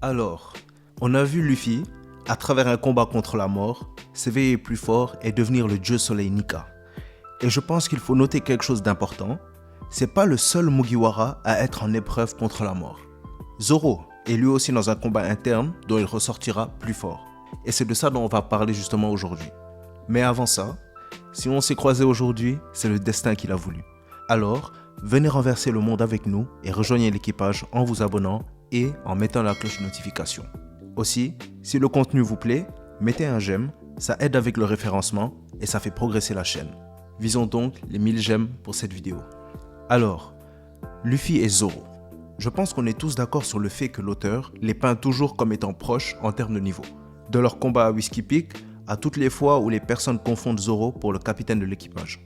Alors, on a vu Luffy, à travers un combat contre la mort, s'éveiller plus fort et devenir le dieu soleil Nika. Et je pense qu'il faut noter quelque chose d'important, c'est pas le seul Mugiwara à être en épreuve contre la mort. Zoro est lui aussi dans un combat interne dont il ressortira plus fort. Et c'est de ça dont on va parler justement aujourd'hui. Mais avant ça, si on s'est croisés aujourd'hui, c'est le destin qui l'a voulu. Alors, venez renverser le monde avec nous et rejoignez l'équipage en vous abonnant et en mettant la cloche de notification. Aussi, si le contenu vous plaît, mettez un j'aime, ça aide avec le référencement et ça fait progresser la chaîne. Visons donc les 1000 j'aime pour cette vidéo. Alors, Luffy et Zoro. Je pense qu'on est tous d'accord sur le fait que l'auteur les peint toujours comme étant proches en termes de niveau. De leur combat à Whiskey Peak à toutes les fois où les personnes confondent Zoro pour le capitaine de l'équipage.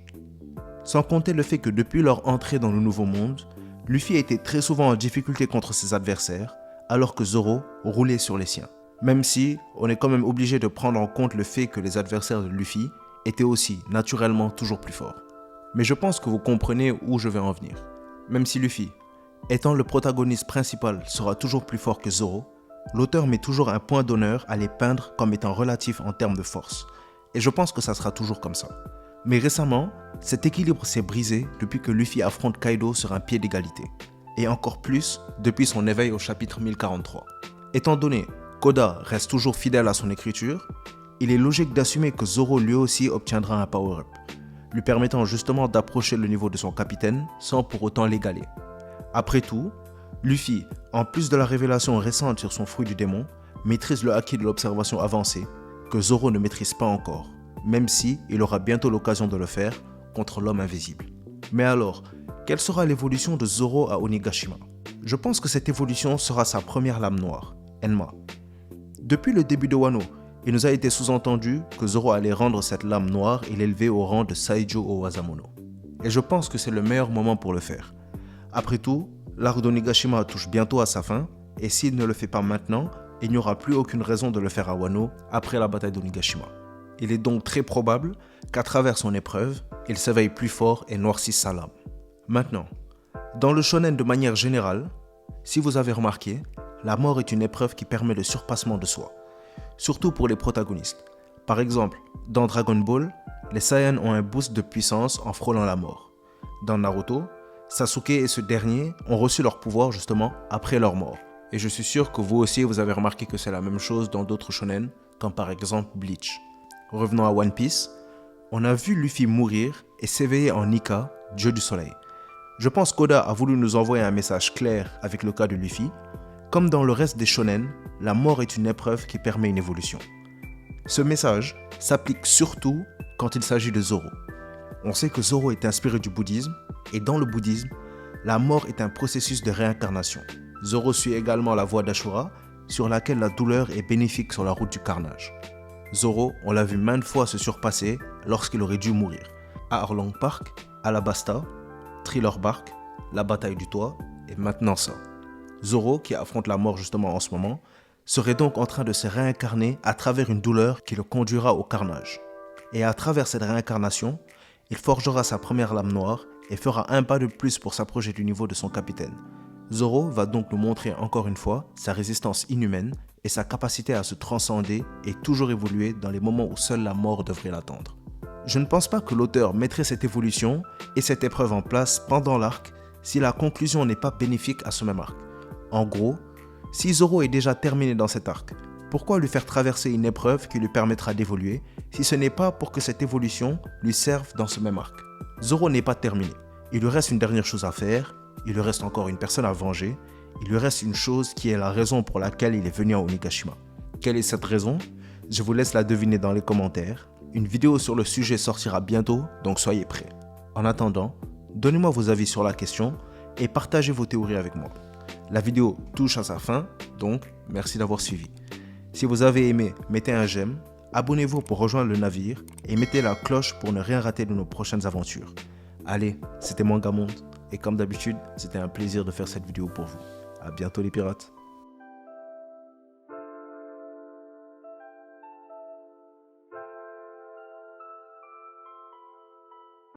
Sans compter le fait que depuis leur entrée dans le nouveau monde, Luffy a été très souvent en difficulté contre ses adversaires, alors que Zoro roulait sur les siens. Même si, on est quand même obligé de prendre en compte le fait que les adversaires de Luffy étaient aussi naturellement toujours plus forts. Mais je pense que vous comprenez où je vais en venir. Même si Luffy, étant le protagoniste principal, sera toujours plus fort que Zoro, l'auteur met toujours un point d'honneur à les peindre comme étant relatifs en termes de force. Et je pense que ça sera toujours comme ça. Mais récemment, cet équilibre s'est brisé depuis que Luffy affronte Kaido sur un pied d'égalité. Et encore plus depuis son éveil au chapitre 1043. Étant donné qu'Oda reste toujours fidèle à son écriture, il est logique d'assumer que Zoro lui aussi obtiendra un power-up, lui permettant justement d'approcher le niveau de son capitaine sans pour autant l'égaler. Après tout, Luffy, en plus de la révélation récente sur son fruit du démon, maîtrise le haki de l'observation avancée que Zoro ne maîtrise pas encore, même si il aura bientôt l'occasion de le faire contre l'homme invisible. Mais alors, quelle sera l'évolution de Zoro à Onigashima? Je pense que cette évolution sera sa première lame noire, Enma. Depuis le début de Wano, il nous a été sous-entendu que Zoro allait rendre cette lame noire et l'élever au rang de Saijo Owazamono. Et je pense que c'est le meilleur moment pour le faire. Après tout, l'arc d'Onigashima touche bientôt à sa fin, et s'il ne le fait pas maintenant, il n'y aura plus aucune raison de le faire à Wano après la bataille d'Onigashima. Il est donc très probable qu'à travers son épreuve, il s'éveille plus fort et noircisse sa lame. Maintenant, dans le shonen de manière générale, si vous avez remarqué, la mort est une épreuve qui permet le surpassement de soi, surtout pour les protagonistes. Par exemple, dans Dragon Ball, les Saiyans ont un boost de puissance en frôlant la mort. Dans Naruto, Sasuke et ce dernier ont reçu leur pouvoir justement après leur mort. Et je suis sûr que vous aussi vous avez remarqué que c'est la même chose dans d'autres shonen, comme par exemple Bleach. Revenons à One Piece, on a vu Luffy mourir et s'éveiller en Nika, dieu du soleil. Je pense qu'Oda a voulu nous envoyer un message clair avec le cas de Luffy. Comme dans le reste des shonen, la mort est une épreuve qui permet une évolution. Ce message s'applique surtout quand il s'agit de Zoro. On sait que Zoro est inspiré du bouddhisme, et dans le bouddhisme, la mort est un processus de réincarnation. Zoro suit également la voie d'Ashura, sur laquelle la douleur est bénéfique sur la route du carnage. Zoro, on l'a vu maintes fois se surpasser lorsqu'il aurait dû mourir. À Arlong Park, Alabasta, Thriller Bark, la bataille du toit, et maintenant ça. Zoro, qui affronte la mort justement en ce moment, serait donc en train de se réincarner à travers une douleur qui le conduira au carnage. Et à travers cette réincarnation, il forgera sa première lame noire et fera un pas de plus pour s'approcher du niveau de son capitaine. Zoro va donc nous montrer encore une fois sa résistance inhumaine et sa capacité à se transcender et toujours évoluer dans les moments où seule la mort devrait l'attendre. Je ne pense pas que l'auteur mettrait cette évolution et cette épreuve en place pendant l'arc si la conclusion n'est pas bénéfique à ce même arc. En gros, si Zoro est déjà terminé dans cet arc, pourquoi lui faire traverser une épreuve qui lui permettra d'évoluer si ce n'est pas pour que cette évolution lui serve dans ce même arc? Zoro n'est pas terminé. Il lui reste une dernière chose à faire, il lui reste encore une personne à venger, il lui reste une chose qui est la raison pour laquelle il est venu à Onigashima. Quelle est cette raison? Je vous laisse la deviner dans les commentaires. Une vidéo sur le sujet sortira bientôt, donc soyez prêts. En attendant, donnez-moi vos avis sur la question et partagez vos théories avec moi. La vidéo touche à sa fin, donc merci d'avoir suivi. Si vous avez aimé, mettez un j'aime, abonnez-vous pour rejoindre le navire et mettez la cloche pour ne rien rater de nos prochaines aventures. Allez, c'était Mangamonde et comme d'habitude, c'était un plaisir de faire cette vidéo pour vous. À bientôt les pirates.